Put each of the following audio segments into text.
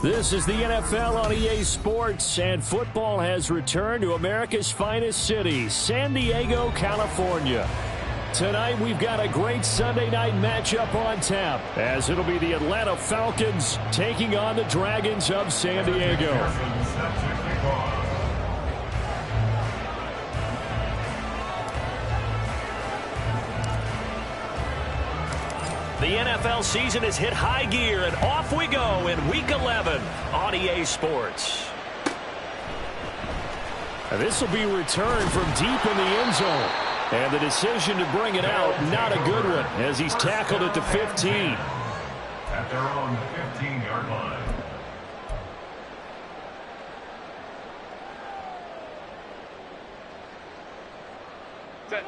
This is the NFL on EA Sports, and football has returned to America's finest city, San Diego, California. Tonight, we've got a great Sunday night matchup on tap, as it'll be the Atlanta Falcons taking on the Dragons of San Diego. The NFL season has hit high gear, and off we go in Week 11 on EA Sports. This will be returned from deep in the end zone. And the decision to bring it out, not a good one, as he's tackled at the 15. At their own 15-yard line. Set.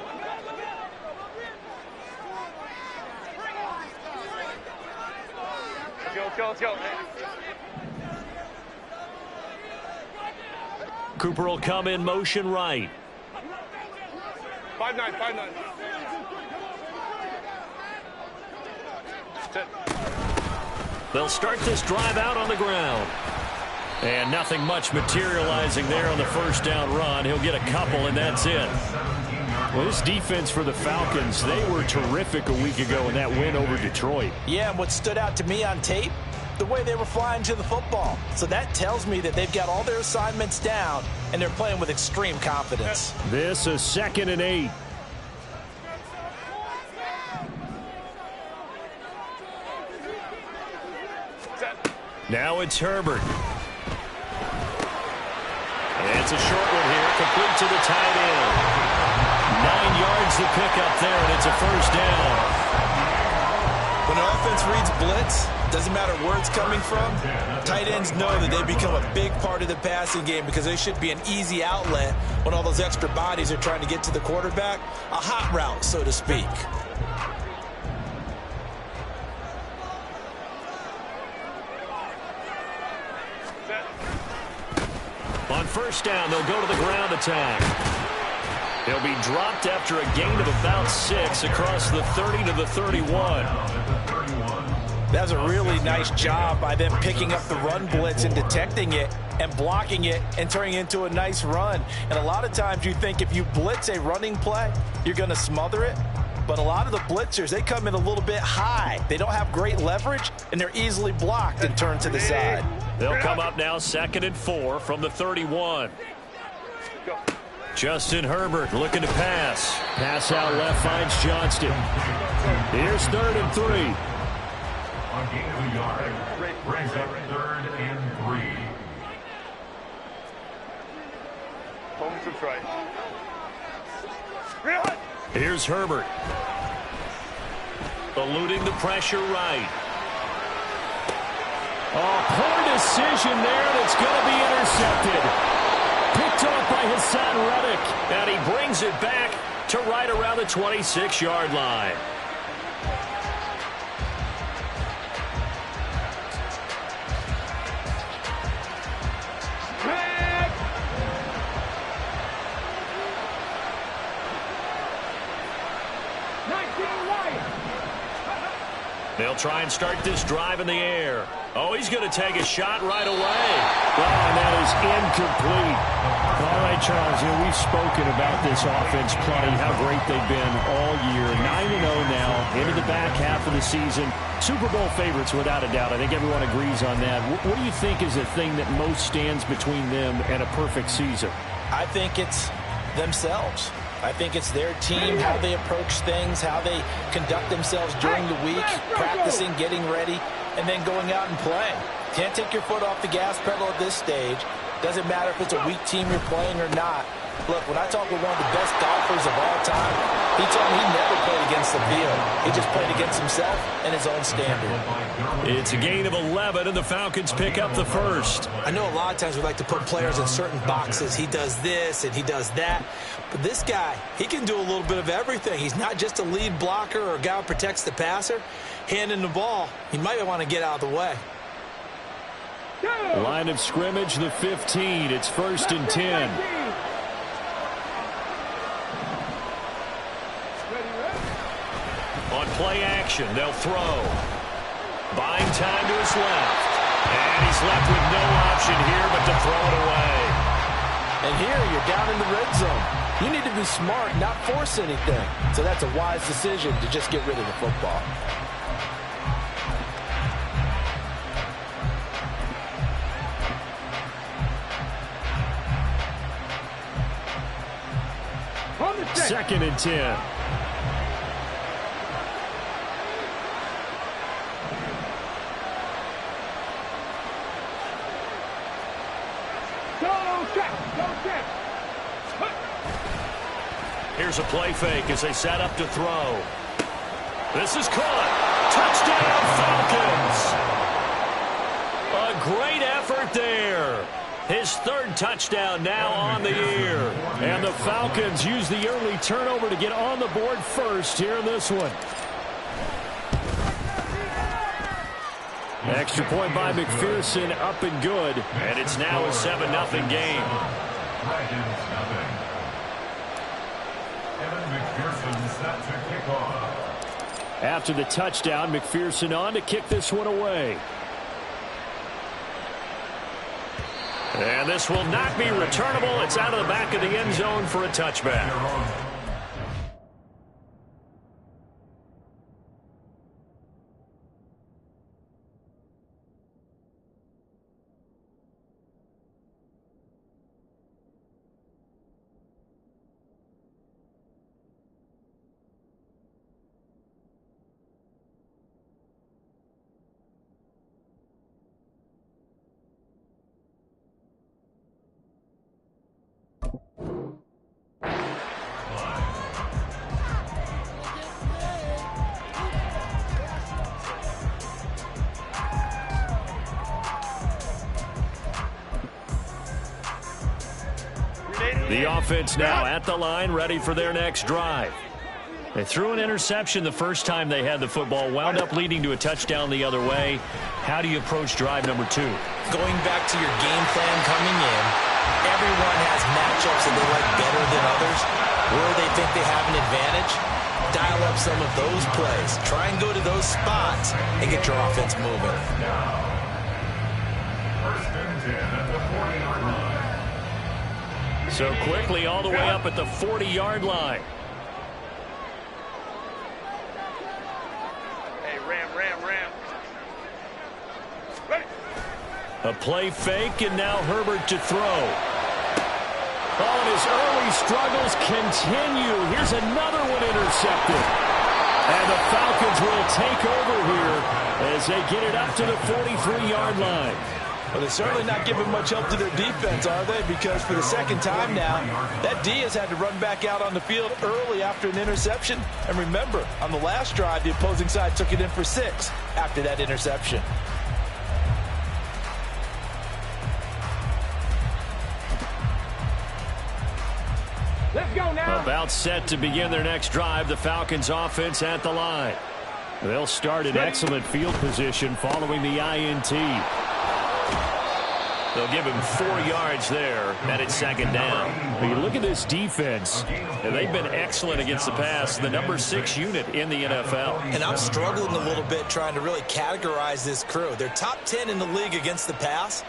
Let's go. Cooper will come in motion right. 5-9. Set. They'll start this drive out on the ground. And nothing much materializing there on the first down run. He'll get a couple, and that's it. Well, this defense for the Falcons, they were terrific a week ago in that win over Detroit. Yeah, and what stood out to me on tape, the way they were flying to the football. So that tells me that they've got all their assignments down, and they're playing with extreme confidence. This is 2nd and 8. Now it's Herbert. And it's a short one here, complete to the tight end. 9 yards to pick up there, and it's a first down. When an offense reads blitz, doesn't matter where it's coming from, tight ends know that they become a big part of the passing game because they should be an easy outlet when all those extra bodies are trying to get to the quarterback. A hot route, so to speak. On first down, they'll go to the ground attack. He'll be dropped after a gain of about 6 across the 30 to the 31. That was a really nice job by them picking up the run blitz and detecting it and blocking it and turning it into a nice run. And a lot of times you think if you blitz a running play, you're going to smother it. But a lot of the blitzers, they come in a little bit high. They don't have great leverage, and they're easily blocked and turned to the side. They'll come up now 2nd and 4 from the 31. Justin Herbert looking to pass. Pass out left finds Johnston. Here's 3rd and 3. On gain of a yard, brings up 3rd and 3. Home to try. Here's Herbert. Eluding the pressure right. Oh, poor decision there, and it's going to be intercepted. Picked off by Hassan Reddick. And he brings it back to right around the 26-yard line. They'll try and start this drive in the air. Oh, he's going to take a shot right away. Oh, and that is incomplete. All right, Charles, we've spoken about this offense plenty, how great they've been all year. 9-0 now, into the back half of the season. Super Bowl favorites, without a doubt. I think everyone agrees on that. What do you think is the thing that most stands between them and a perfect season? I think it's themselves. I think it's their team, how they approach things, how they conduct themselves during the week, practicing, getting ready, and then going out and playing. Can't take your foot off the gas pedal at this stage. Doesn't matter if it's a weak team you're playing or not. Look, when I talk with one of the best golfers of all time, he told me he never played against the field. He just played against himself and his own standard. It's a gain of 11, and the Falcons pick up the first. I know a lot of times we like to put players in certain boxes. He does this and he does that. But this guy, he can do a little bit of everything. He's not just a lead blocker or a guy who protects the passer. Handing the ball, he might want to get out of the way. Line of scrimmage, the 15. It's 1st and 10. On play action, they'll throw. Buying time to his left. And he's left with no option here but to throw it away. And here you're down in the red zone. You need to be smart, not force anything. So that's a wise decision to just get rid of the football. Second and 10. Here's a play fake as they set up to throw. This is caught. Touchdown, Falcons. A great effort there. His 3rd touchdown now on the year. And the Falcons use the early turnover to get on the board first here in this one. Extra point by McPherson, up and good. And it's now a 7-0 game. After the touchdown, McPherson on to kick this one away. And this will not be returnable. It's out of the back of the end zone for a touchback. The offense now at the line, ready for their next drive. They threw an interception the first time they had the football, wound up leading to a touchdown the other way. How do you approach drive number 2? Going back to your game plan coming in, everyone has matchups that they like better than others. Where they think they have an advantage, dial up some of those plays. Try and go to those spots and get your offense moving. 1st and 10 at the 40-yard line. So quickly all the way up at the 40-yard line. Hey, ram. Ready. A play fake, and now Herbert to throw. Oh, and his early struggles continue. Here's another one intercepted. And the Falcons will take over here as they get it up to the 43-yard line. Well, they're certainly not giving much help to their defense, are they? Because for the 2nd time now, that D has had to run back out on the field early after an interception. And remember, on the last drive, the opposing side took it in for 6 after that interception. Let's go now. About set to begin their next drive, the Falcons offense at the line. They'll start in excellent field position following the INT. They'll give him 4 yards there, and it's 2nd down. When you look at this defense, And they've been excellent against the pass, the number 6 unit in the NFL. And I'm struggling a little bit trying to really categorize this crew. They're top 10 in the league against the pass,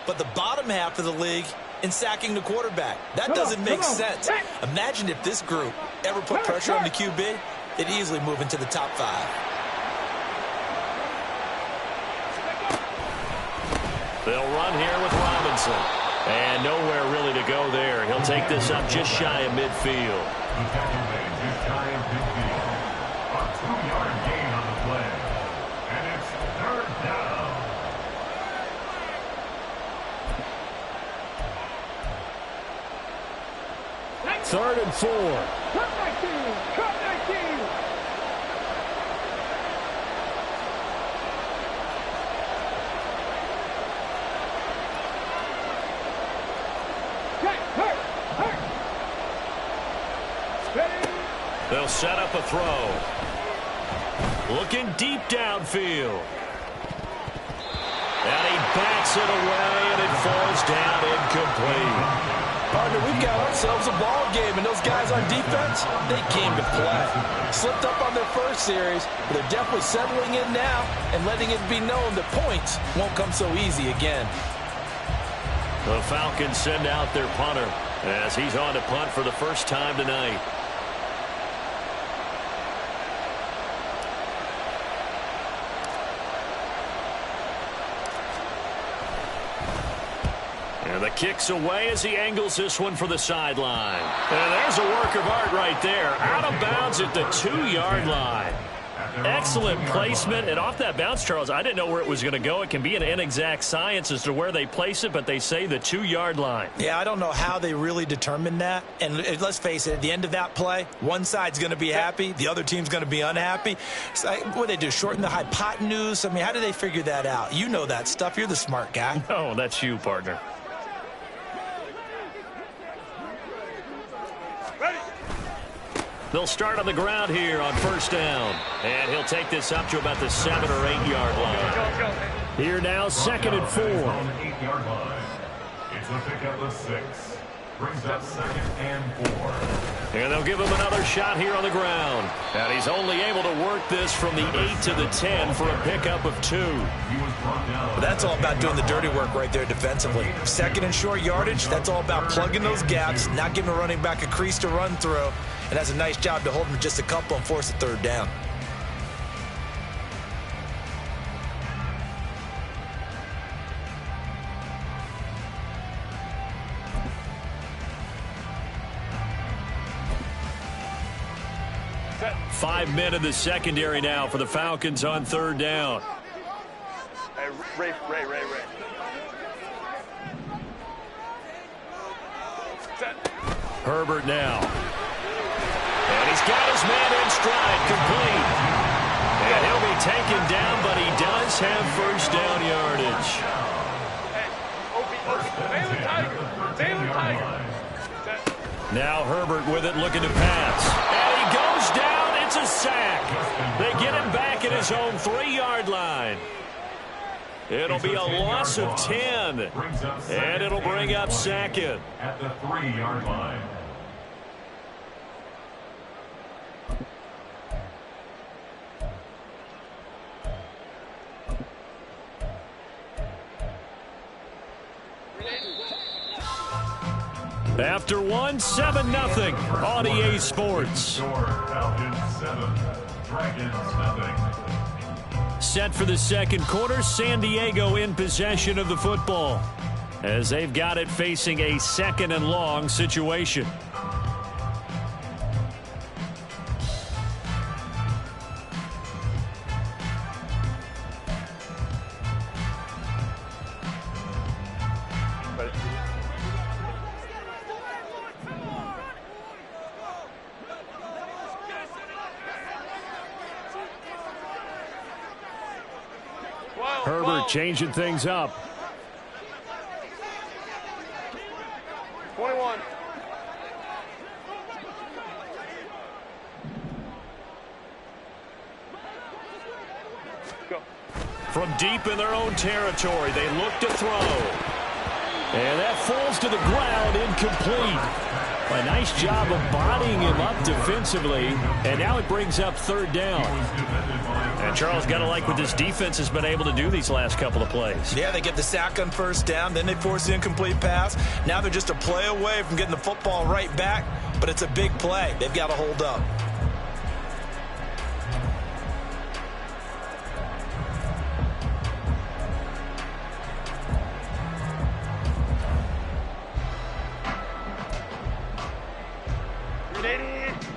but the bottom half of the league in sacking the quarterback. That doesn't make sense. Imagine if this group ever put pressure on the QB, they'd easily move into the top 5. They'll run here with Robinson. And nowhere really to go there. He'll take this up just shy of midfield. The tackle made just shy of midfield. A 2-yard gain on the play. And it's 3rd down. 3rd and 4. Cut 19. Cut 19. They'll set up a throw. Looking deep downfield. And he bats it away, and it falls down incomplete. Partner, we've got ourselves a ball game, and those guys on defense, they came to play. Slipped up on their first series, but they're definitely settling in now and letting it be known that points won't come so easy again. The Falcons send out their punter as he's on to punt for the first time tonight. And the kick's away as he angles this one for the sideline. And there's a work of art right there. Out of bounds at the 2-yard line. Excellent placement. And off that bounce, Charles, I didn't know where it was going to go. It can be an inexact science as to where they place it, but they say the 2-yard line. Yeah, I don't know how they really determined that. And let's face it, at the end of that play, one side's going to be happy, the other team's going to be unhappy. So, what do they do, shorten the hypotenuse? I mean, how do they figure that out? You know that stuff. You're the smart guy. No, that's you, partner. They'll start on the ground here on 1st down. And he'll take this up to about the 7 or 8 yard line. Here now, 2nd and 4. 8-yard line. It's a pickup of 6. Brings up 2nd and 4. And they'll give him another shot here on the ground. And he's only able to work this from the 8 to the 10 for a pickup of 2. But that's all about doing the dirty work right there defensively. 2nd and short yardage, that's all about plugging those gaps, not giving a running back a crease to run through. And that's a nice job to hold him just a couple and force a 3rd down. Set. 5 men in the secondary now for the Falcons on 3rd down. Hey, Ray. Set. Herbert now. And he's got his man in stride, complete. And he'll be taken down, but he does have 1st down yardage. Hey, Taylor Tiger. Set. Now Herbert with it, looking to pass. And he goes down. It's a sack. They get him back at his own 3-yard line. It'll be a loss of 10. And it'll bring up 2nd. At the 3-yard line. After 1, 7-0 on EA Sports. Falcons 7, Dragons nothing. Set for the 2nd quarter, San Diego in possession of the football as they've got it facing a 2nd and long situation. Herbert changing things up. 21. Go. From deep in their own territory, they look to throw. And that falls to the ground, incomplete. A nice job of bodying him up defensively, and now it brings up 3rd down. And Charles, got to like what this defense has been able to do these last couple of plays. Yeah, they get the sack on 1st down, then they force the incomplete pass. Now they're just a play away from getting the football right back, but it's a big play. They've got to hold up.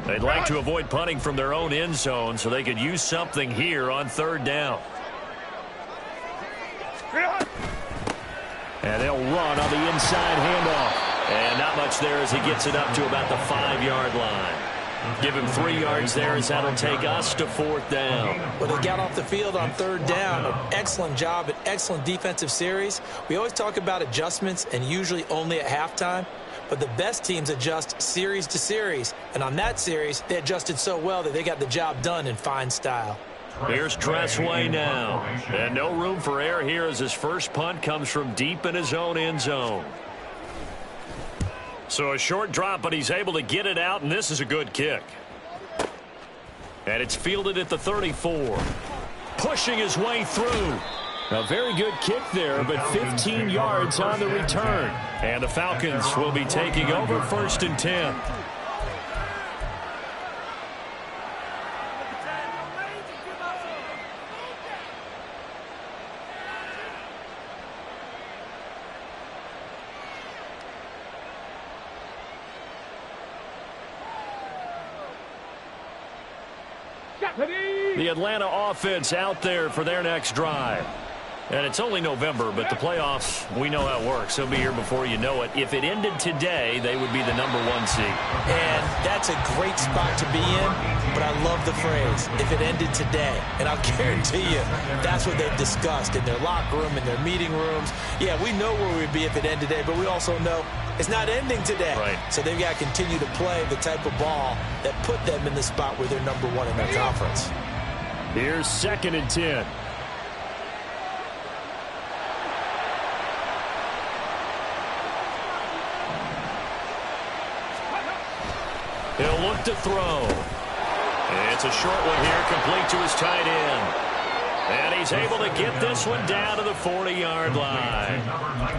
They'd like to avoid punting from their own end zone so they could use something here on 3rd down. And they'll run on the inside handoff. And not much there as he gets it up to about the 5-yard line. Give him 3 yards there as that'll take us to 4th down. Well, they got off the field on 3rd down. An excellent job, an excellent defensive series. We always talk about adjustments and usually only at halftime. But the best teams adjust series to series. And on that series, they adjusted so well that they got the job done in fine style. Here's Tressway now. And no room for error here as his first punt comes from deep in his own end zone. So a short drop, but he's able to get it out, and this is a good kick. And it's fielded at the 34. Pushing his way through. A very good kick there, but 15 yards on the return. And the Falcons will be taking over 1st and 10. The Atlanta offense out there for their next drive. And it's only November, but the playoffs, we know how it works. They'll be here before you know it. If it ended today, they would be the #1 seed. And that's a great spot to be in, but I love the phrase, if it ended today. And I'll guarantee you, that's what they've discussed in their locker room, in their meeting rooms. Yeah, we know where we'd be if it ended today, but we also know it's not ending today. Right. So they've got to continue to play the type of ball that put them in the spot where they're #1 in their conference. Here's 2nd and 10. He'll look to throw. It's a short one here, complete to his tight end. And he's able to get this one down to the 40-yard line.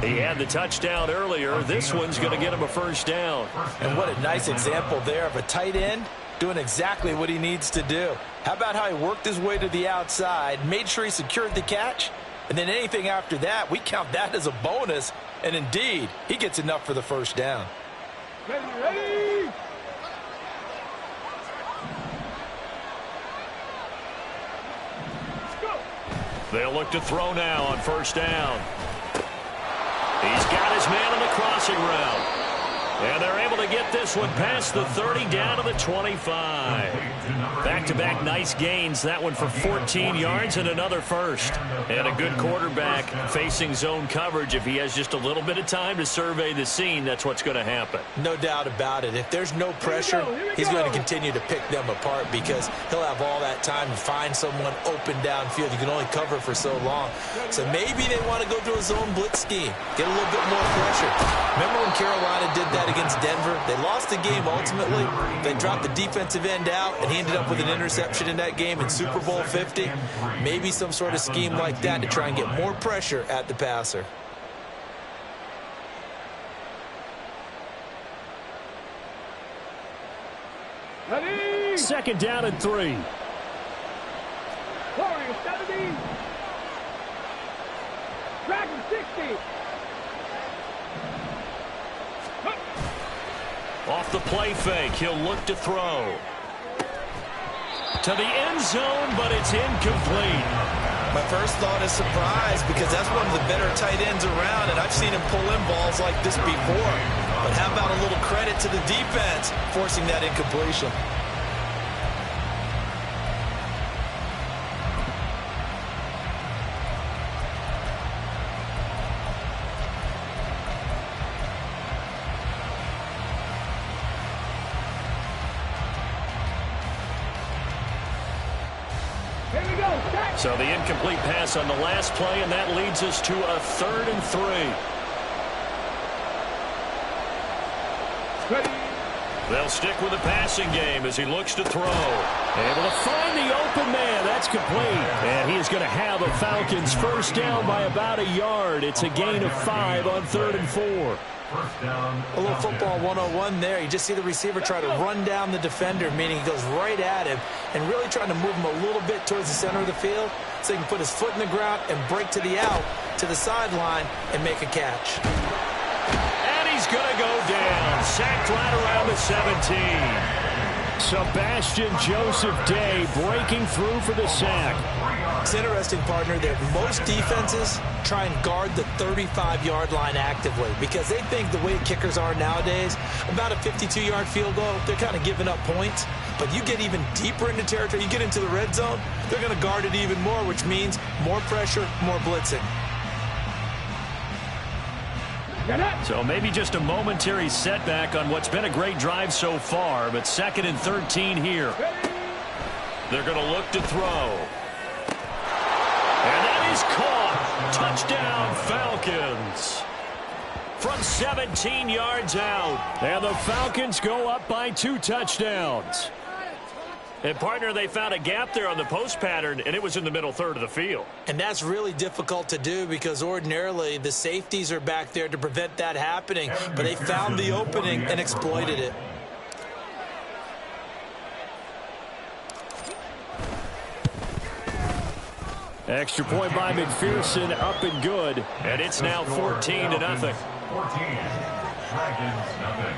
He had the touchdown earlier. This one's going to get him a 1st down. And what a nice example there of a tight end doing exactly what he needs to do. How about how he worked his way to the outside, made sure he secured the catch, and then anything after that, we count that as a bonus. And indeed, he gets enough for the 1st down. Ready? They'll look to throw now on 1st down. He's got his man on the crossing route. And they're able to get this one past the 30 down to the 25. Back-to-back nice gains. That one for 14 yards and another 1st. And a good quarterback facing zone coverage. If he has just a little bit of time to survey the scene, that's what's going to happen. No doubt about it. If there's no pressure, he's going to continue to pick them apart because he'll have all that time to find someone open downfield. You can only cover for so long. So maybe they want to go to a zone blitz scheme, get a little bit more pressure. Remember when Carolina did that against Denver? They lost the game ultimately. They dropped the defensive end out, and he ended up with an interception in that game in Super Bowl 50. Maybe some sort of scheme like that to try and get more pressure at the passer. Ready? 2nd down and 3. Warrior 70. Dragon 60. Off the play fake, he'll look to throw. To the end zone, but it's incomplete. My first thought is surprise because that's one of the better tight ends around, and I've seen him pull in balls like this before. But how about a little credit to the defense forcing that incompletion? So the incomplete pass on the last play, and that leads us to a 3rd and 3. Ready? They'll stick with the passing game as he looks to throw. Able to find the open man. That's complete. And he is going to have a Falcons 1st down by about a yard. It's a gain of 5 on 3rd and 4. A little football 101 there. You just see the receiver try to run down the defender, meaning he goes right at him and really trying to move him a little bit towards the center of the field so he can put his foot in the ground and break to the out, to the sideline, and make a catch. And he's going to go down. Sacked right around the 17. Sebastian Joseph Day breaking through for the sack. It's interesting, partner, that most defenses try and guard the 35-yard line actively because they think the way kickers are nowadays, about a 52-yard field goal, they're kind of giving up points. But you get even deeper into territory, you get into the red zone, they're going to guard it even more, which means more pressure, more blitzing. So maybe just a momentary setback on what's been a great drive so far, but 2nd and 13 here. They're going to look to throw. And that is caught. Touchdown, Falcons. From 17 yards out. And the Falcons go up by 2 touchdowns. And, partner, they found a gap there on the post pattern, and it was in the middle third of the field. And that's really difficult to do because ordinarily the safeties are back there to prevent that happening. But they found the opening and exploited it. Extra point by McPherson, up and good. And it's now 14-0. 14. Dragons, nothing.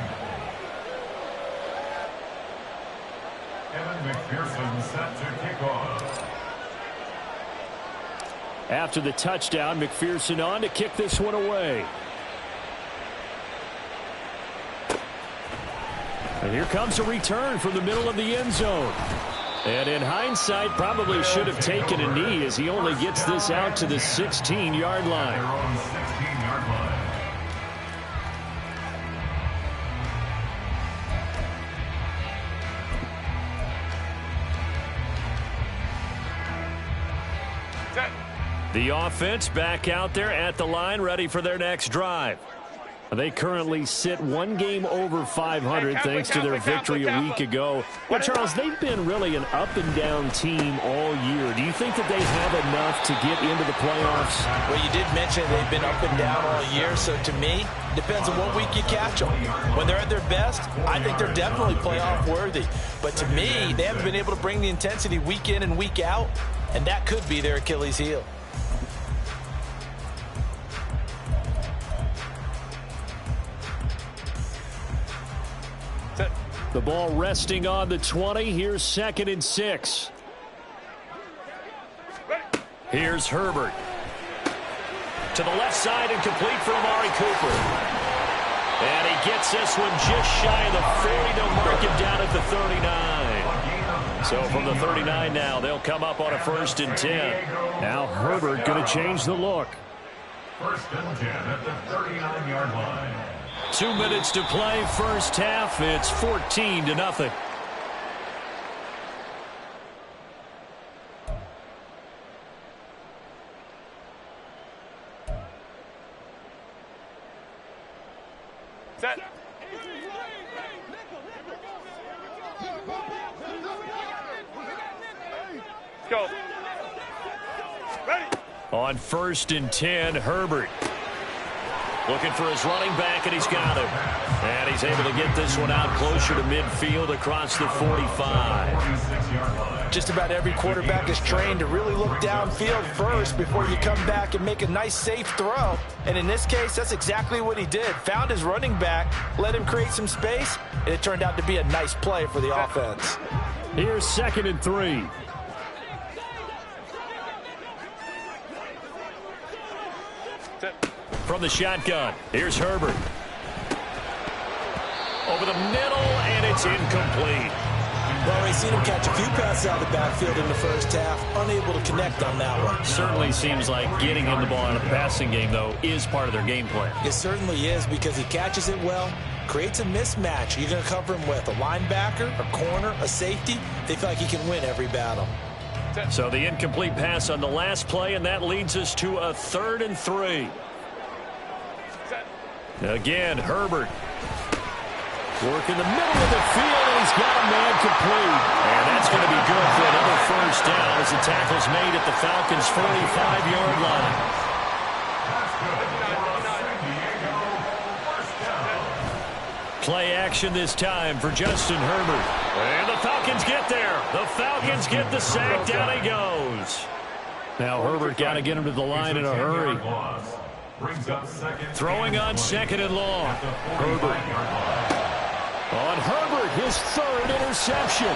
Evan McPherson set to kick off. After the touchdown, McPherson on to kick this one away. And here comes a return from the middle of the end zone. And in hindsight, probably should have taken a knee as he only gets this out to the 16-yard line. They're on 16-yard line. The offense back out there at the line, ready for their next drive. They currently sit 1 game over 500 thanks to their victory a week ago. But, Charles, they've been really an up-and-down team all year. Do you think that they have enough to get into the playoffs? Well, you did mention they've been up and down all year, so to me, depends on what week you catch them. When they're at their best, I think they're definitely playoff worthy. But to me, they haven't been able to bring the intensity week in and week out, and that could be their Achilles heel. The ball resting on the 20. Here's 2nd and 6. Here's Herbert. To the left side and complete for Amari Cooper. And he gets this one just shy of the 40. They'll mark him down at the 39. So from the 39 now, they'll come up on a 1st and 10. Now Herbert going to change the look. 1st and 10 at the 39-yard line. 2 minutes to play, first half. It's 14-0. Set. Go. Ready. On 1st and 10, Herbert. Looking for his running back, and he's got him. And he's able to get this one out closer to midfield across the 45. Just about every quarterback is trained to really look downfield first before you come back and make a nice, safe throw. And in this case, that's exactly what he did. Found his running back, let him create some space, and it turned out to be a nice play for the offense. Here's 2nd and 3. Set. From the shotgun, here's Herbert. Over the middle, and it's incomplete. Well, we've seen him catch a few passes out of the backfield in the first half, unable to connect on that one. Certainly seems like getting him the ball in a passing game, though, is part of their game plan. It certainly is because he catches it well, creates a mismatch. You're going to cover him with a linebacker, a corner, a safety. They feel like he can win every battle. So the incomplete pass on the last play, and that leads us to a 3rd and 3. Again, Herbert. Work in the middle of the field, and he's got a man complete. And that's going to be good for another 1st down as the tackle's made at the Falcons' 45-yard line. Play action this time for Justin Herbert. And the Falcons get there. The Falcons get the sack. Down he goes. Now Herbert got to get him to the line in a hurry. Throwing on 2nd and long. Herbert. On Herbert. his third interception.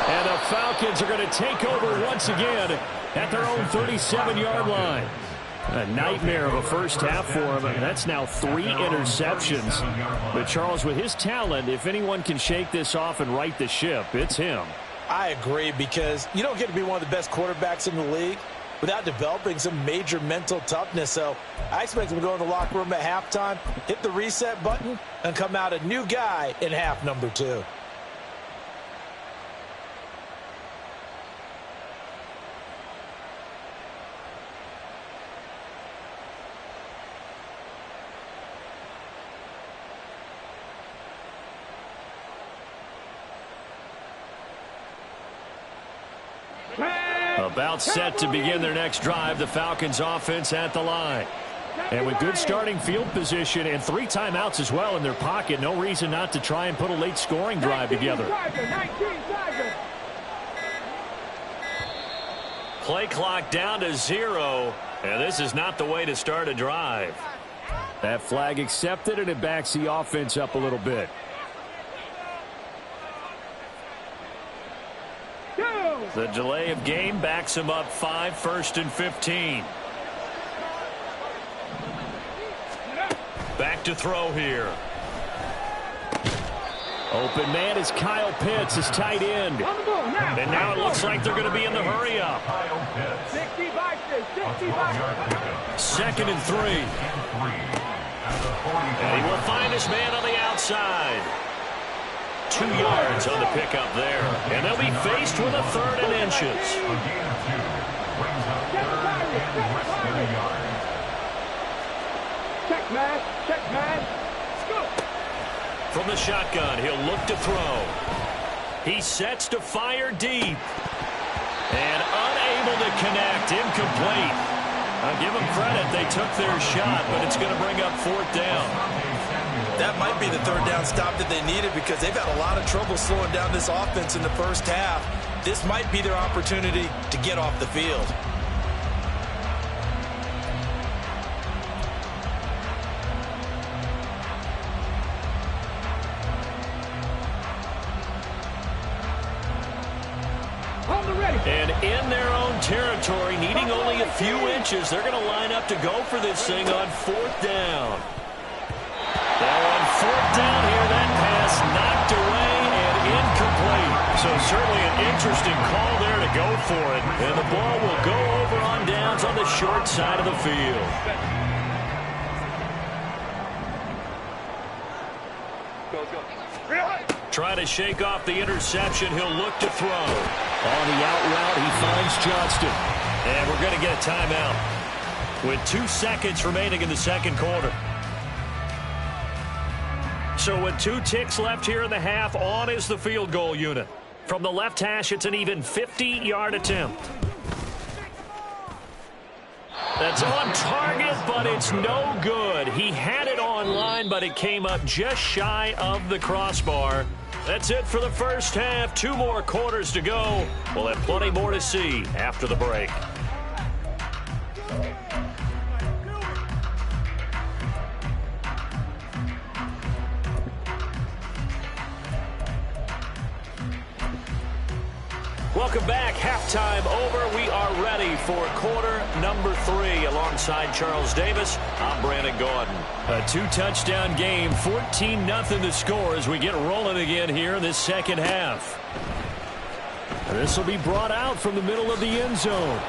And the Falcons are going to take over once again at their own 37-yard line. A nightmare of a first half for him. And that's now 3 interceptions. But Charles, with his talent, if anyone can shake this off and right the ship, it's him. I agree, because you don't get to be one of the best quarterbacks in the league without developing some major mental toughness. So I expect him to go in the locker room at halftime, hit the reset button, and come out a new guy in half number 2. About set to begin their next drive, the Falcons offense at the line. And with good starting field position and 3 timeouts as well in their pocket, no reason not to try and put a late scoring drive together. Play clock down to 0, and this is not the way to start a drive. That flag accepted, and it backs the offense up a little bit. The delay of game backs him up 5, 1st and 15. Back to throw here. Open man is Kyle Pitts, his tight end. And now it looks like they're going to be in the hurry-up. 2nd and 3. And he will find his man on the outside. 2 yards on the pickup there. And they'll be faced with a 3rd and inches. Check, man. Check, man. Go. From the shotgun, he'll look to throw. He sets to fire deep. And unable to connect. Incomplete. I'll give them credit. They took their shot, but it's going to bring up 4th down. That might be the 3rd down stop that they needed, because they've had a lot of trouble slowing down this offense in the first half. This might be their opportunity to get off the field. And in their own territory, needing only a few inches, they're going to line up to go for this thing on 4th down. Now on 4th down here, that pass knocked away and incomplete. So certainly an interesting call there to go for it. And the ball will go over on downs on the short side of the field. Trying to shake off the interception. He'll look to throw. On the out route, he finds Johnston. And we're going to get a timeout with 2 seconds remaining in the second quarter. So with 2 ticks left here in the half, on is the field goal unit. From the left hash, it's an even 50-yard attempt. That's on target, but it's no good. He had it on line, but it came up just shy of the crossbar. That's it for the first half. 2 more quarters to go. We'll have plenty more to see after the break. Welcome back. Halftime over. We are ready for quarter number 3. Alongside Charles Davis, I'm Brandon Gordon. A 2-touchdown game, 14-0 the score as we get rolling again here in this second half. This will be brought out from the middle of the end zone.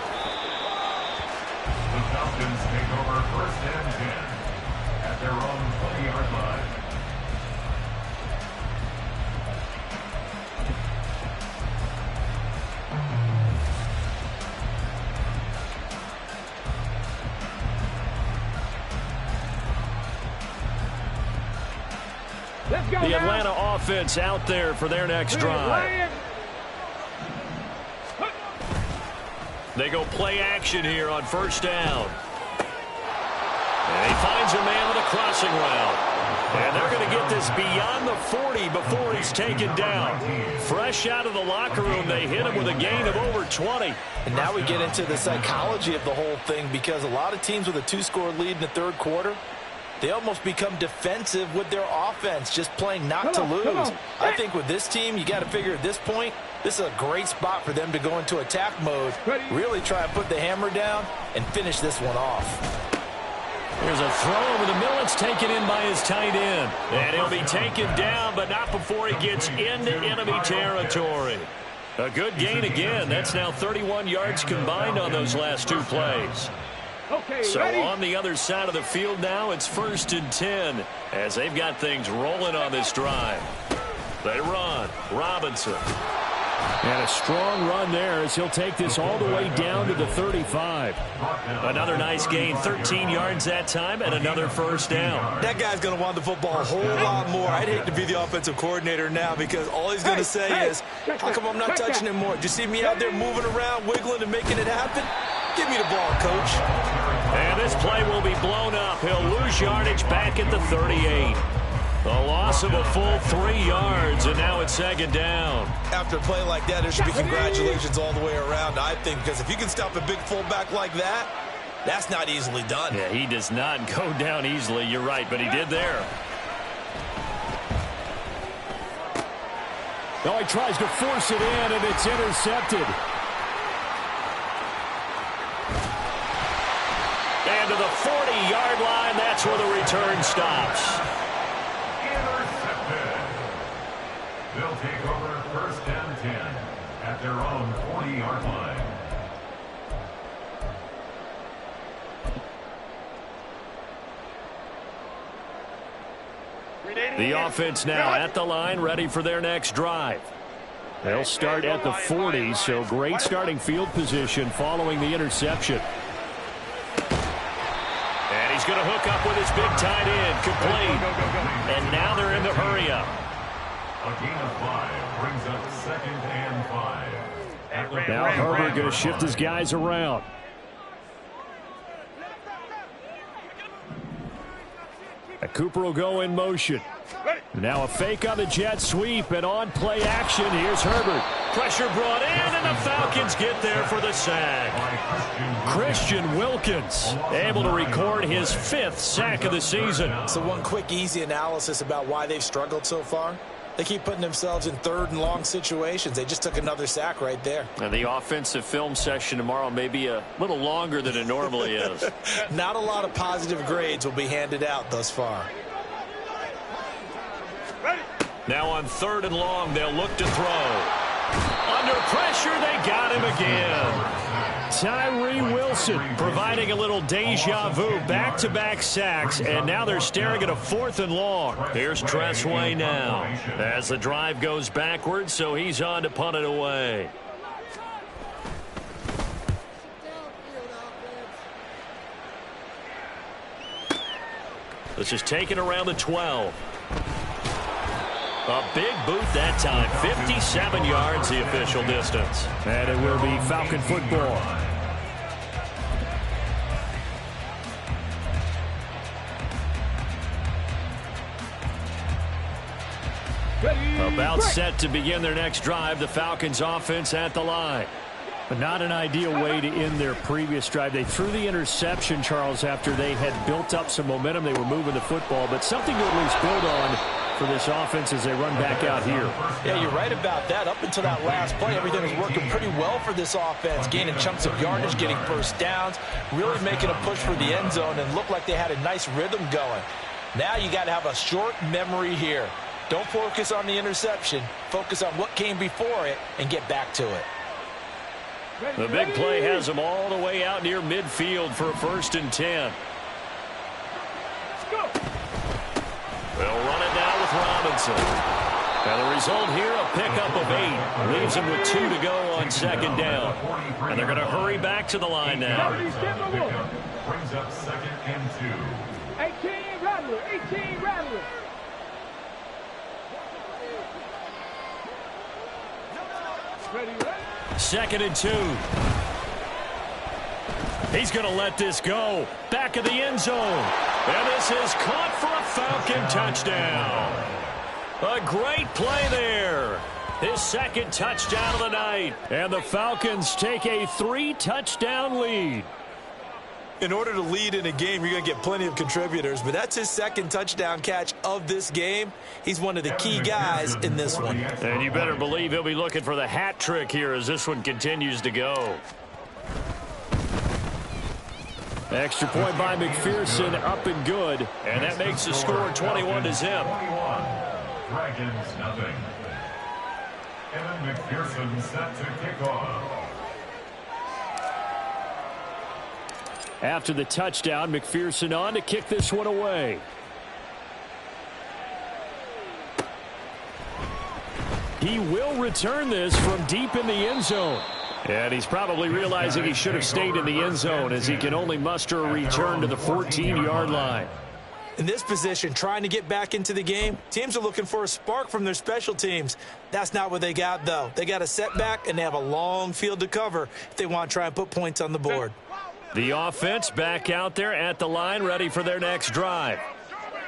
The Falcons take over 1st and 10 at their own 20-yard line. The Atlanta offense out there for their next drive. They go play action here on 1st down. And he finds a man with a crossing route. And they're going to get this beyond the 40 before he's taken down. Fresh out of the locker room, they hit him with a gain of over 20. And now we get into the psychology of the whole thing, because a lot of teams with a 2-score lead in the 3rd quarter, they almost become defensive with their offense, just playing not to lose. I think with this team, you got to figure at this point, this is a great spot for them to go into attack mode, really try and put the hammer down and finish this one off. Here's a throw over the middle. It's taken in by his tight end. And he'll be taken down, but not before he gets into enemy territory. A good gain again. That's now 31 yards combined on those last two plays. So on the other side of the field now, it's 1st and 10 as they've got things rolling on this drive. They run. Robinson. And a strong run there as he'll take this all the way down to the 35. Another nice gain, 13 yards that time, and another first down. That guy's going to want the football a whole lot more. I'd hate to be the offensive coordinator now because all he's going to say is, how come I'm not touching him more? Do you see me out there moving around, wiggling, and making it happen? Give me the ball, coach. And this play will be blown up. He'll lose yardage back at the 38. A loss of a full 3 yards, and now it's 2nd down. After a play like that, there should be congratulations all the way around, I think, because if you can stop a big fullback like that, that's not easily done. Yeah, he does not go down easily. You're right, but he did there. Now he tries to force it in, and it's intercepted. And to the 40-yard line, that's where the return stops. They'll take over 1st and 10 at their own 40-yard line. The offense now at the line, ready for their next drive. They'll start at the 40, so great starting field position following the interception. And he's going to hook up with his big tight end, complete. And now they're in the hurry-up. A gain of 5 brings up 2nd and 5. Now Herbert going to shift his guys around. Cooper will go in motion. Now a fake on the jet sweep and on play action. Here's Herbert. Pressure brought in, and the Falcons get there for the sack. Christian Wilkins able to record his 5th sack of the season. So one quick, easy analysis about why they've struggled so far. They keep putting themselves in 3rd and long situations. They just took another sack right there. And the offensive film session tomorrow may be a little longer than it normally is. Not a lot of positive grades will be handed out thus far. Now on 3rd and long, they'll look to throw. Under pressure, they got him again. Tyree Wilson providing a little deja vu, back-to-back sacks, and now they're staring at a 4th and long. Here's Tressway now as the drive goes backwards, so he's on to punt it away. This is taken around the 12. A big boot that time. 57 yards the official distance. And it will be Falcon football. About set to begin their next drive. The Falcons offense at the line. But not an ideal way to end their previous drive. They threw the interception, Charles, after they had built up some momentum. They were moving the football, but something to at least build on for this offense as they run back out here. Yeah, you're right about that. Up until that last play, everything was working pretty well for this offense, gaining chunks of yardage, getting first downs, really making a push for the end zone, and looked like they had a nice rhythm going. Now you got to have a short memory here. Don't focus on the interception. Focus on what came before it and get back to it. The big play has them all the way out near midfield for a 1st and 10. They'll run it down with Robinson. And the result here, a pickup of 8. Leaves them with 2 to go on 2nd down. And they're going to hurry back to the line now. Brings up 2nd and 2. 18 Rattler, 18 Rattler. Ready. 2nd and 2. He's going to let this go. Back of the end zone. And this is caught for a Falcon touchdown. A great play there. His 2nd touchdown of the night. And the Falcons take a 3-touchdown lead. In order to lead in a game, you're going to get plenty of contributors, but that's his second touchdown catch of this game. He's one of the key guys in this one. And you better believe he'll be looking for the hat trick here as this one continues to go. Extra point by McPherson, up and good. And that makes the score 21-0. Dragons nothing. Evan McPherson set to kick off. After the touchdown, McPherson on to kick this one away. He will return this from deep in the end zone. And he's probably realizing he should have stayed in the end zone as he can only muster a return to the 14-yard line. In this position, trying to get back into the game, teams are looking for a spark from their special teams. That's not what they got, though. They got a setback, and they have a long field to cover if they want to try and put points on the board. The offense back out there at the line, ready for their next drive.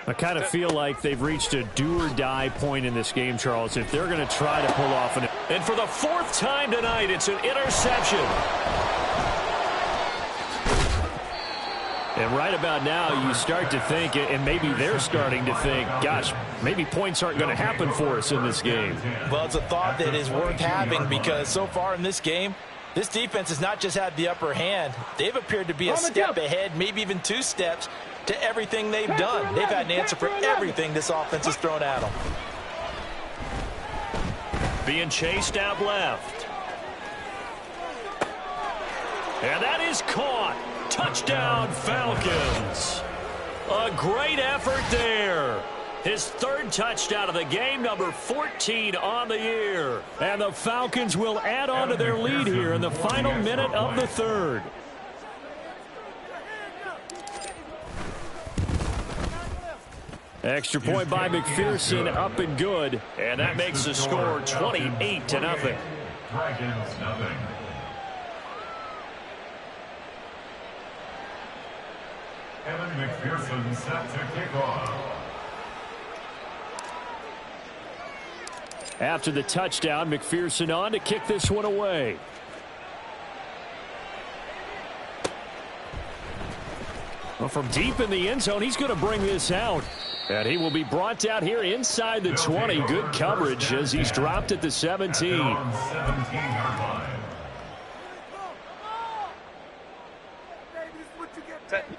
I kind of feel like they've reached a do-or-die point in this game, Charles, if they're going to try to pull off an... And for the fourth time tonight, it's an interception. And right about now, you start to think, and maybe they're starting to think, gosh, maybe points aren't going to happen for us in this game. Well, it's a thought that is worth having because so far in this game, this defense has not just had the upper hand. They've appeared to be a step ahead, maybe even 2 steps, to everything they've done. They've had an answer for everything this offense has thrown at them. Being chased out left. And that is caught. Touchdown, Falcons. A great effort there. His third touchdown of the game, number 14 on the year. And the Falcons will add on to their lead here in the final minute of the third. Extra point by McPherson, up and good. And that makes the score 28-0. Dragons nothing. Evan McPherson set to kick off. After the touchdown, McPherson on to kick this one away. Well, from deep in the end zone, he's going to bring this out. And he will be brought down here inside the 20. Good coverage as he's dropped at the 17.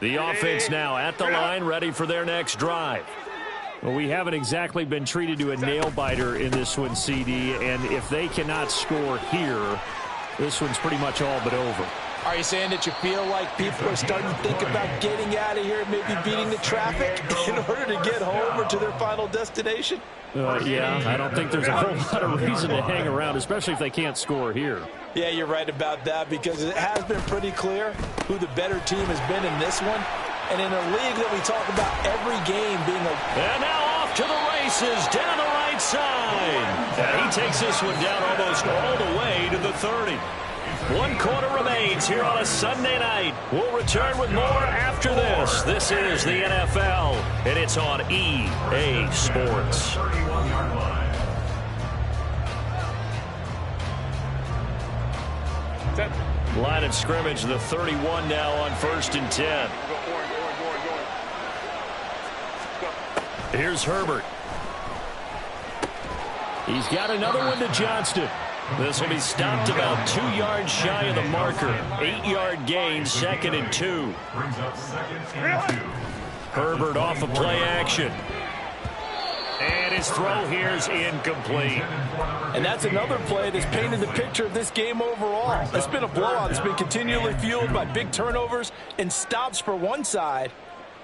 The offense now at the line, ready for their next drive. Well, we haven't exactly been treated to a nail-biter in this one, CD. And if they cannot score here, this one's pretty much all but over. Are you saying that you feel like people are starting to think about getting out of here and maybe beating the traffic in order to get home or to their final destination? Yeah, I don't think there's a whole lot of reason to hang around, especially if they can't score here. Yeah, you're right about that because it has been pretty clear who the better team has been in this one. And in a league that we talk about every game being a... And now off to the races down the right side. And he takes this one down almost all the way to the 30. 1 quarter remains here on a Sunday night. We'll return with more after this. This is the NFL, and it's on EA Sports. Line of scrimmage, the 31 now on 1st and 10. Here's Herbert. He's got another one to Johnston. This will be stopped about 2 yards shy of the marker. 8-yard gain, 2nd and 2. Brings up 2nd and 2. Herbert off of play action. And his throw here is incomplete. And that's another play that's painted the picture of this game overall. It's been a blowout. It's been continually fueled by big turnovers and stops for one side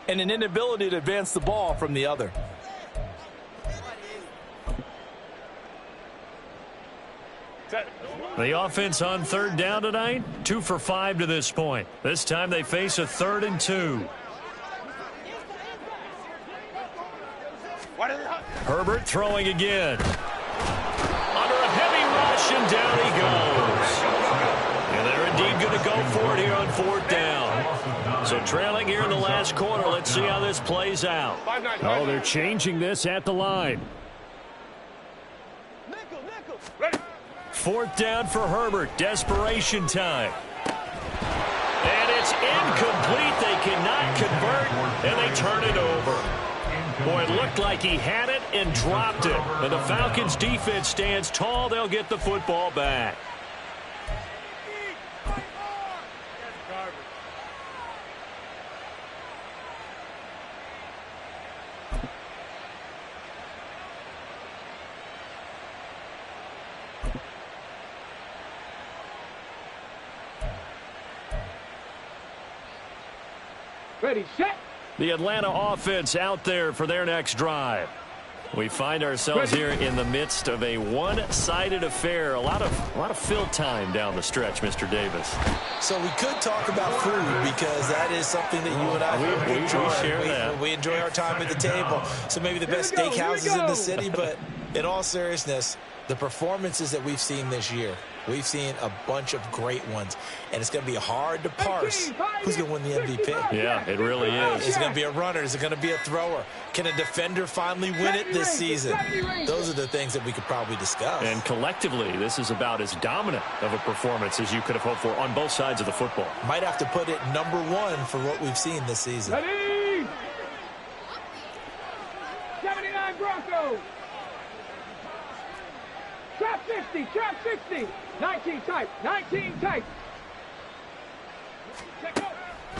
and an inability to advance the ball from the other. The offense on 3rd down tonight, 2 for 5 to this point. This time they face a 3rd and 2. Herbert throwing again. Under a heavy rush, and down he goes. And they're indeed going to go for it here on 4th down. So trailing here in the last quarter. Let's see how this plays out. Oh, they're changing this at the line. 4th down for Herbert. Desperation time. And It's incomplete. They cannot convert, and they turn it over. Boy, it looked like he had it and dropped it. And the Falcons defense stands tall. They'll get the football back. Ready, set. The Atlanta offense out there for their next drive. We find ourselves here in the midst of a one-sided affair. A lot of fill time down the stretch, Mr. Davis. So we could talk about food because that is something that you and I enjoy. We share that. We enjoy our time at the table. So maybe the best steakhouses in the city, but in all seriousness, the performances that we've seen this year, we've seen a bunch of great ones, and it's going to be hard to parse who's going to win the MVP. Yeah, it really is. Is it going to be a runner? Is it going to be a thrower? Can a defender finally win it this season? Those are the things that we could probably discuss. And collectively, this is about as dominant of a performance as you could have hoped for on both sides of the football. Might have to put it #1 for what we've seen this season. Ready. 79 Broncos. Trap 50, trap 60. 19 tight, 19 tight.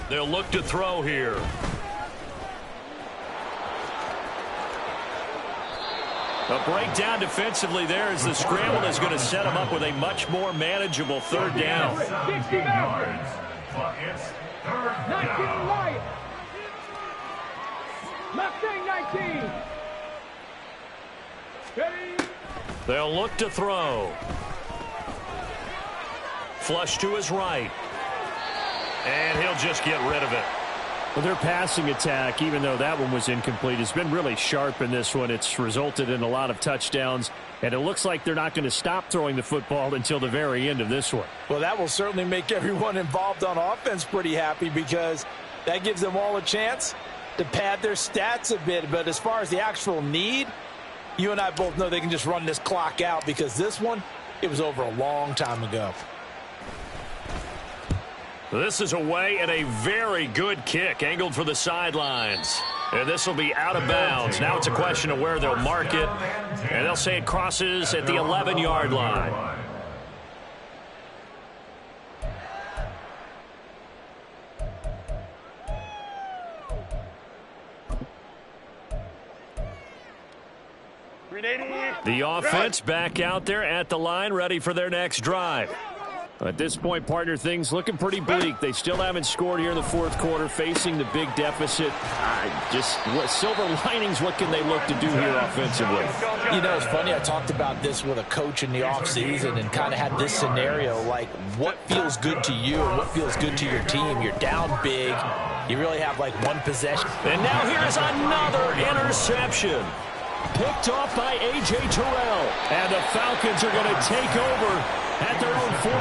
They'll look to throw here. A breakdown defensively there as the scramble is going to set them up with a much more manageable third down. 60 yards, but it's third 19 down. Lions. Mustang 19. Ready. They'll look to throw. Flush to his right. And he'll just get rid of it. Well, their passing attack, even though that one was incomplete, has been really sharp in this one. It's resulted in a lot of touchdowns, and it looks like they're not going to stop throwing the football until the very end of this one. Well, that will certainly make everyone involved on offense pretty happy because that gives them all a chance to pad their stats a bit. But as far as the actual need, you and I both know they can just run this clock out because this one, it was over a long time ago. This is away and a very good kick angled for the sidelines. And this will be out of bounds. Now it's a question of where they'll mark it. And they'll say it crosses at the 11-yard line. The offense back out there at the line, ready for their next drive. At this point, partner, things looking pretty bleak. They still haven't scored here in the fourth quarter, facing the big deficit. Silver linings, what can they look to do here offensively? You know, it's funny. I talked about this with a coach in the offseason and kind of had this scenario, like what feels good to you and what feels good to your team. You're down big. You really have like one possession. And now here's another interception. Picked off by A.J. Terrell. And the Falcons are going to take over at their own 41.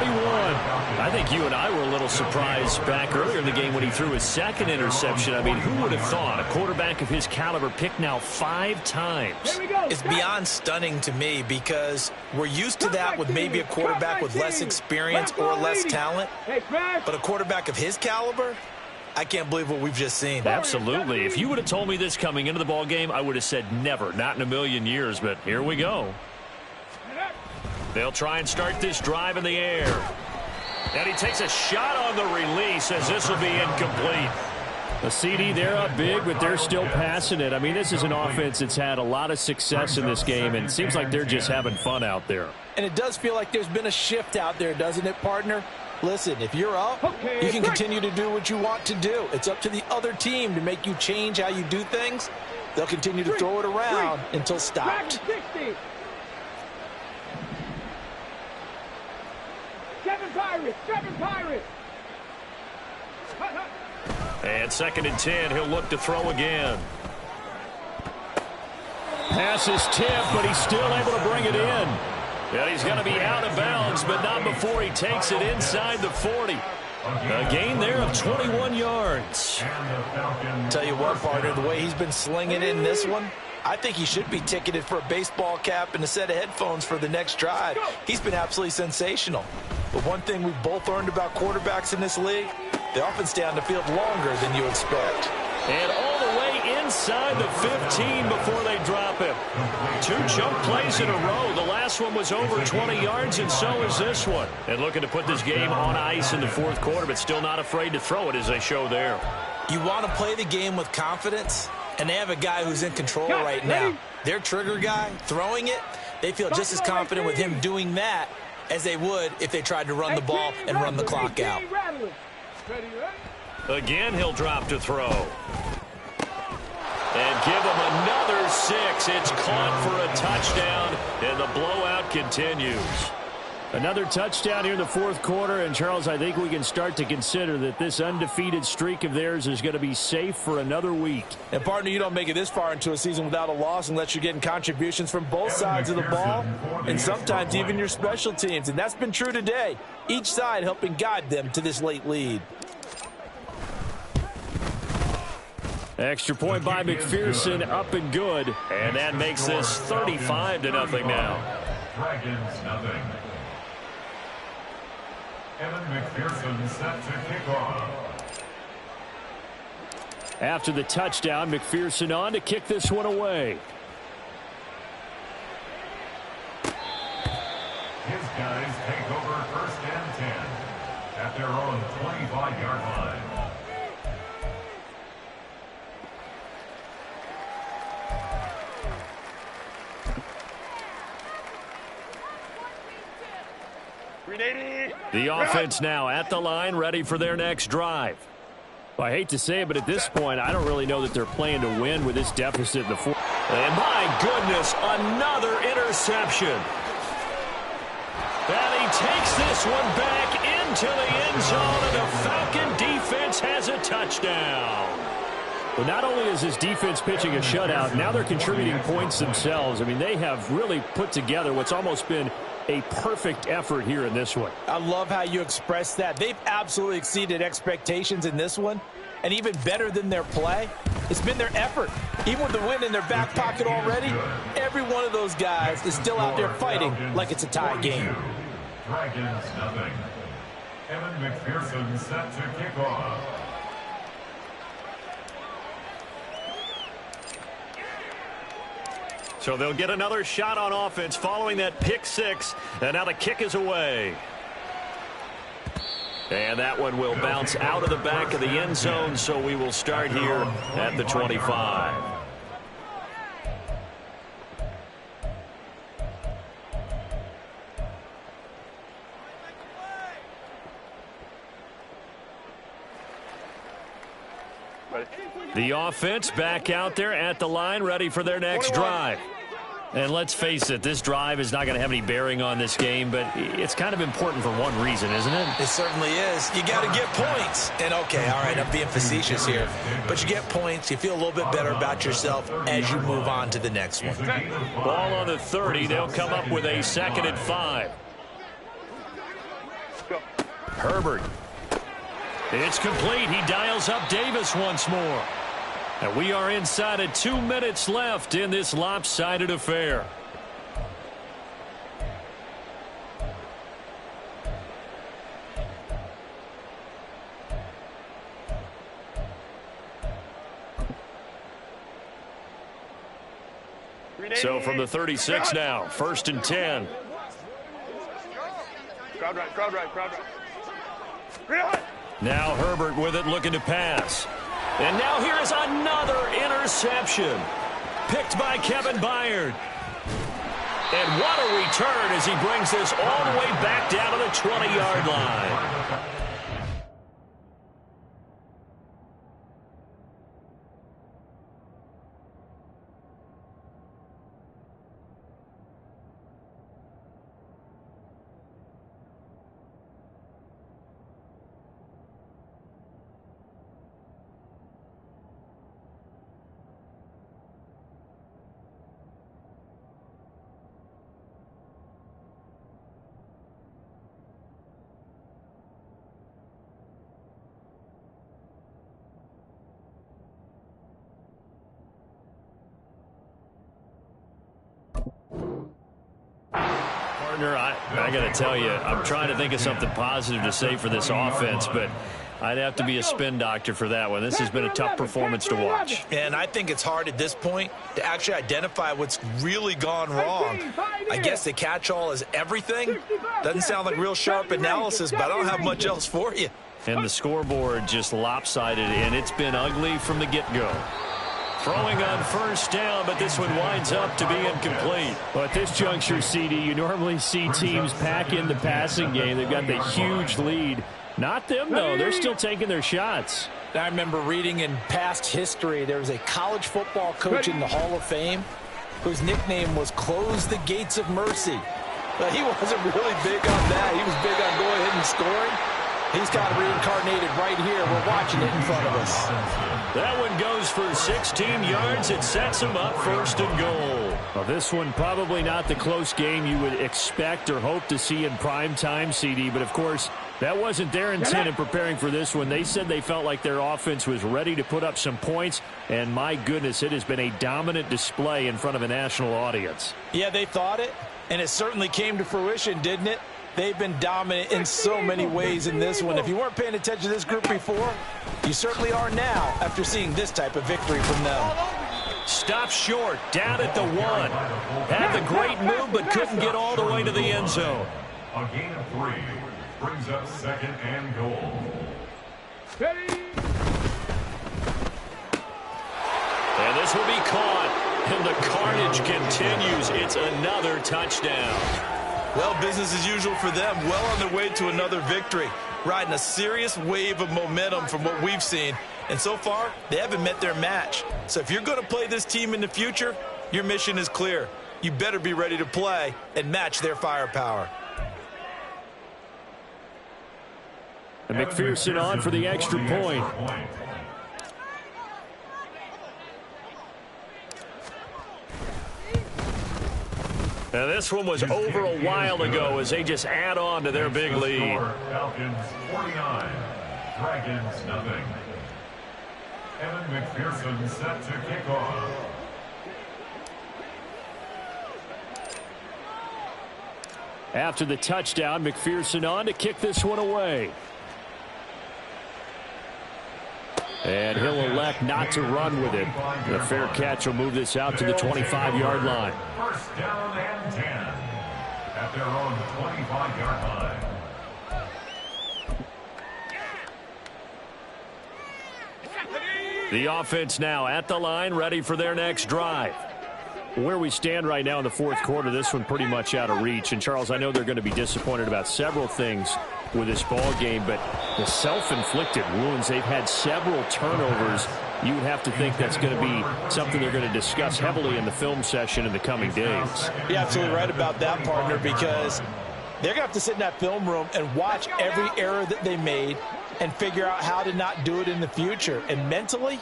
I think you and I were a little surprised back earlier in the game when he threw his second interception. I mean, who would have thought a quarterback of his caliber picked now 5 times? It's beyond stunning to me because we're used to that with maybe a quarterback with less experience or less talent. But a quarterback of his caliber, I can't believe what we've just seen. Absolutely. If you would have told me this coming into the ball game, I would have said never, not in a million years. But here we go. They'll try and start this drive in the air. And he takes a shot on the release as this will be incomplete. A CD, they're up big, but they're still passing it. I mean, this is an offense that's had a lot of success in this game, and it seems like they're just having fun out there. And it does feel like there's been a shift out there, doesn't it, partner? Listen, if you're up, you can continue to do what you want to do. It's up to the other team to make you change how you do things. They'll continue to throw it around until stopped. 7 Pirates, 7 Pirates. And 2nd and 10, he'll look to throw again. Pass is tipped, but he's still able to bring it in. And he's going to be out of bounds, but not before he takes it inside the 40. A gain there of 21 yards. Tell you what, partner, the way he's been slinging in this one, I think he should be ticketed for a baseball cap and a set of headphones for the next drive. He's been absolutely sensational. But one thing we've both learned about quarterbacks in this league, They often stay on the field longer than you expect. And all the way inside the 15 before they drop him. 2 jump plays in a row. The last one was over 20 yards, and so is this one. And looking to put this game on ice in the fourth quarter, but still not afraid to throw it as they show there. You want to play the game with confidence, and they have a guy who's in control right now. Their trigger guy, throwing it, they feel just as confident with him doing that as they would if they tried to run the ball and run the clock out. Again, he'll drop to throw. And give him another 6. It's caught for a touchdown, and the blowout continues. Another touchdown here in the fourth quarter, and Charles, I think we can start to consider that this undefeated streak of theirs is going to be safe for another week. And partner, you don't make it this far into a season without a loss unless you're getting contributions from both sides of the ball, and sometimes even your special teams, and that's been true today. Each side helping guide them to this late lead. Extra point by McPherson, up and good. And that makes this 35-0 now. Dragons nothing. Evan McPherson set to kick off. After the touchdown, McPherson on to kick this one away. His guys take over 1st and 10 at their own 25-yard line. The offense now at the line, ready for their next drive. Well, I hate to say it, but at this point, I don't really know that they're playing to win with this deficit in the fourth. And my goodness, another interception. And he takes this one back into the end zone, and the Falcon defense has a touchdown. Well, not only is this defense pitching a shutout, now they're contributing points themselves. I mean, they have really put together what's almost been a perfect effort here in this one. I love how you express that. They've absolutely exceeded expectations in this one, and even better than their play, it's been their effort. Even with the win in their back pocket already, every one of those guys is still out there fighting like it's a tie game. Dragons nothing. Evan McPherson set to kick off. So they'll get another shot on offense following that pick 6, and now the kick is away. And that one will bounce out of the back of the end zone, so we will start here at the 25. The offense back out there at the line, ready for their next drive. And let's face it, this drive is not going to have any bearing on this game, but it's kind of important for one reason, isn't it? It certainly is. You got to get points. And, okay, all right, I'm being facetious here. But you get points, you feel a little bit better about yourself as you move on to the next one. Ball on the 30. They'll come up with a 2nd and 5. Herbert. It's complete. He dials up Davis once more. And we are inside of 2 minutes left in this lopsided affair. So from the 36 now, 1st and 10. Crowd right. Right. Now Herbert with it, looking to pass. And now here is another interception. Picked by Kevin Byard. And what a return as he brings this all the way back down to the 20-yard line. I got to tell you, I'm trying to think of something positive to say for this offense, but I'd have to be a spin doctor for that one. This has been a tough performance to watch. And I think it's hard at this point to actually identify what's really gone wrong. I guess the catch-all is everything. Doesn't sound like real sharp analysis, but I don't have much else for you. And the scoreboard just lopsided, and it's been ugly from the get-go. Throwing on first down, but this one winds up to be incomplete. Well, at this juncture, CD, you normally see teams pack in the passing game. They've got the huge lead. Not them, though. They're still taking their shots. I remember reading in past history, there was a college football coach in the Hall of Fame whose nickname was Close the Gates of Mercy. But he wasn't really big on that. He was big on going ahead and scoring. He's kind of reincarnated right here. We're watching it in front of us. That one goes for 16 yards. It sets him up first and goal. Well, this one probably not the close game you would expect or hope to see in prime time, CD. But, of course, that wasn't their intent in preparing for this one. They said they felt like their offense was ready to put up some points. And, my goodness, it has been a dominant display in front of a national audience. Yeah, they thought it, and it certainly came to fruition, didn't it? They've been dominant in so many ways in this one. If you weren't paying attention to this group before, you certainly are now after seeing this type of victory from them. Stop short, down at the 1. Had the great move, but couldn't get all the way to the end zone. A gain of 3 brings up second and goal. And this will be caught, and the carnage continues. It's another touchdown. Well, business as usual for them. Well on their way to another victory. Riding a serious wave of momentum from what we've seen. And so far, they haven't met their match. So if you're going to play this team in the future, your mission is clear. You better be ready to play and match their firepower. And McPherson on for the extra point. Now this one was over a while ago as they just add on to their big lead. Falcons 49, Dragons nothing. Evan McPherson set to kick off. After the touchdown, McPherson on to kick this one away. And he'll elect not to run with it. The fair catch will move this out to the 25-yard line. First down and 10 at their own 25-yard line. The offense now at the line, ready for their next drive. Where we stand right now in the fourth quarter, this one pretty much out of reach. And, Charles, I know they're going to be disappointed about several things with this ball game, but the self-inflicted wounds, they've had several turnovers. You would have to think that's going to be something they're going to discuss heavily in the film session in the coming days. You're absolutely right about that, partner, because they're going to have to sit in that film room and watch every error that they made and figure out how to not do it in the future. And mentally,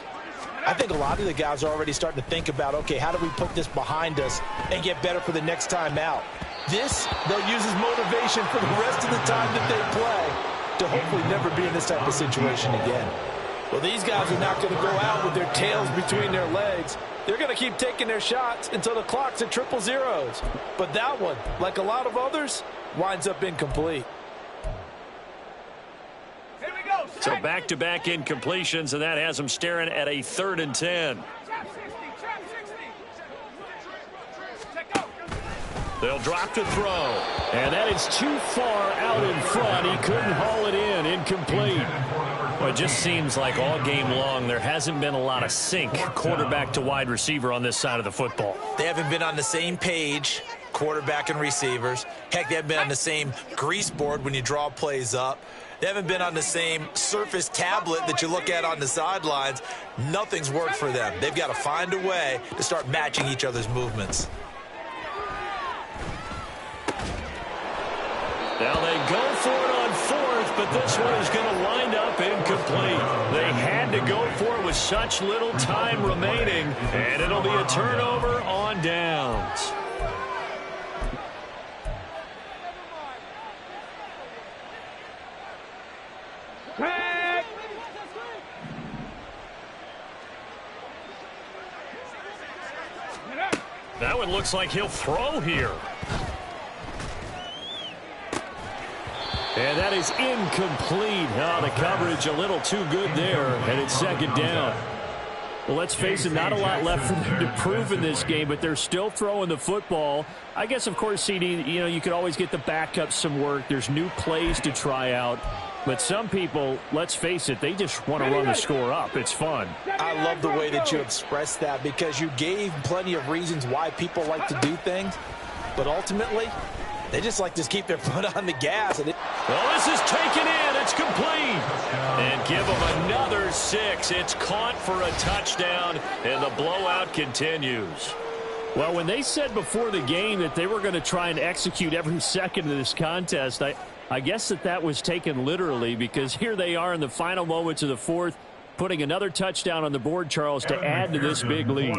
I think a lot of the guys are already starting to think about, okay, how do we put this behind us and get better for the next time out? This, they'll use as motivation for the rest of the time that they play to hopefully never be in this type of situation again. Well, these guys are not going to go out with their tails between their legs. They're going to keep taking their shots until the clock's at triple zeros. But that one, like a lot of others, winds up incomplete. So back-to-back incompletions, and that has them staring at a 3rd and 10. They'll drop to throw. And that is too far out in front. He couldn't haul it in. Incomplete. Well, it just seems like all game long there hasn't been a lot of sync quarterback to wide receiver on this side of the football. They haven't been on the same page, quarterback and receivers. Heck, they haven't been on the same grease board when you draw plays up. They haven't been on the same Surface tablet that you look at on the sidelines. Nothing's worked for them. They've got to find a way to start matching each other's movements. Now they go for it on 4th, but this one is going to wind up incomplete. They had to go for it with such little time remaining, and it'll be a turnover on downs. That one looks like he'll throw here. And that is incomplete. Oh, the coverage a little too good there, and it's second down. Well, let's face it, not a lot left for them to prove in this game, but they're still throwing the football. I guess, of course, CD, you could always get the backup some work. There's new plays to try out. But some people, let's face it, they just want to run the score up. It's fun. I love the way that you expressed that because you gave plenty of reasons why people like to do things. But ultimately, they just like to keep their foot on the gas. Well, this is taken in. It's complete. And give them another 6. It's caught for a touchdown, and the blowout continues. Well, when they said before the game that they were going to try and execute every second of this contest, I guess that was taken literally, because here they are in the final moments of the fourth, putting another touchdown on the board, Charles, to add to this big lead.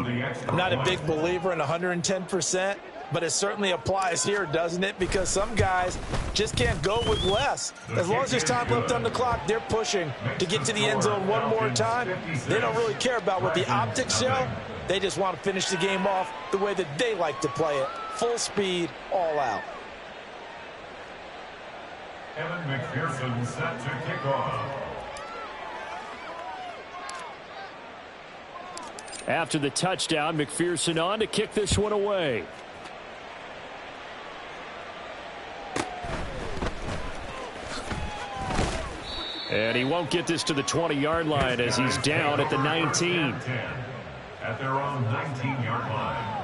I'm not a big believer in 110%, but it certainly applies here, doesn't it? Because some guys just can't go with less. As long as there's time left on the clock, they're pushing to get to the end zone one more time. They don't really care about what the optics show. They just want to finish the game off the way that they like to play it. Full speed, all out. Evan McPherson set to kick off. After the touchdown, McPherson on to kick this one away. And he won't get this to the 20-yard line as he's down at the 19. At their own 19-yard line.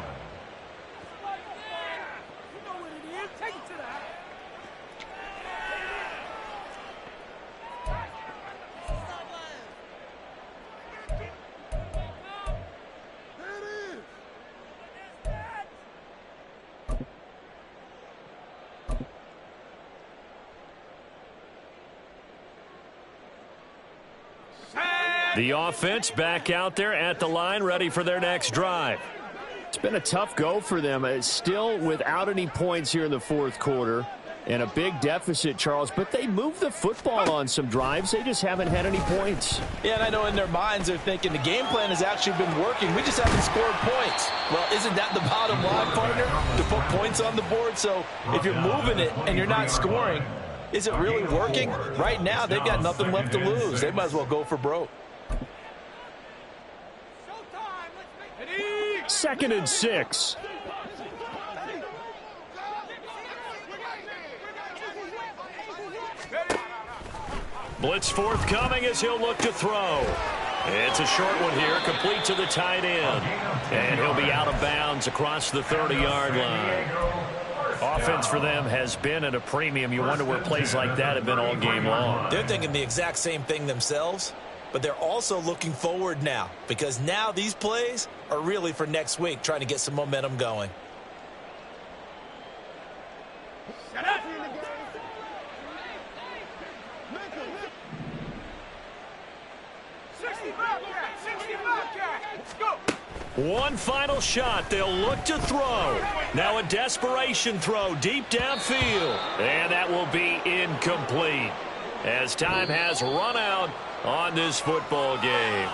The offense back out there at the line, ready for their next drive. It's been a tough go for them. It's still without any points here in the fourth quarter and a big deficit, Charles. But they moved the football on some drives. They just haven't had any points. Yeah, and I know in their minds they're thinking the game plan has actually been working. We just haven't scored points. Well, isn't that the bottom line, partner? To put points on the board. So if you're moving it and you're not scoring, is it really working? Right now, they've got nothing left to lose. They might as well go for broke. 2nd and 6. Blitz forthcoming as he'll look to throw. It's a short one here, complete to the tight end. And he'll be out of bounds across the 30-yard line. Offense for them has been at a premium. You wonder where plays like that have been all game long. They're thinking the exact same thing themselves. But they're also looking forward now, because now these plays are really for next week, trying to get some momentum going. One final shot. They'll look to throw. Now a desperation throw deep downfield. And that will be incomplete, as time has run out on this football game.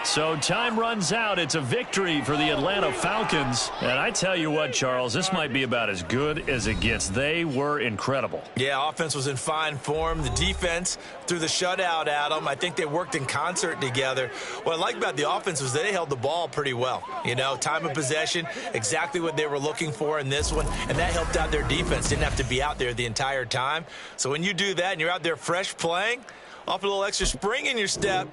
So time runs out. It's a victory for the Atlanta Falcons. And I tell you what, Charles, this might be about as good as it gets. They were incredible. Yeah, offense was in fine form. The defense threw the shutout at them. I think they worked in concert together. What I like about the offense was they held the ball pretty well. You know, time of possession, exactly what they were looking for in this one. And that helped out their defense. Didn't have to be out there the entire time. So when you do that and you're out there fresh playing, off a little extra spring in your step,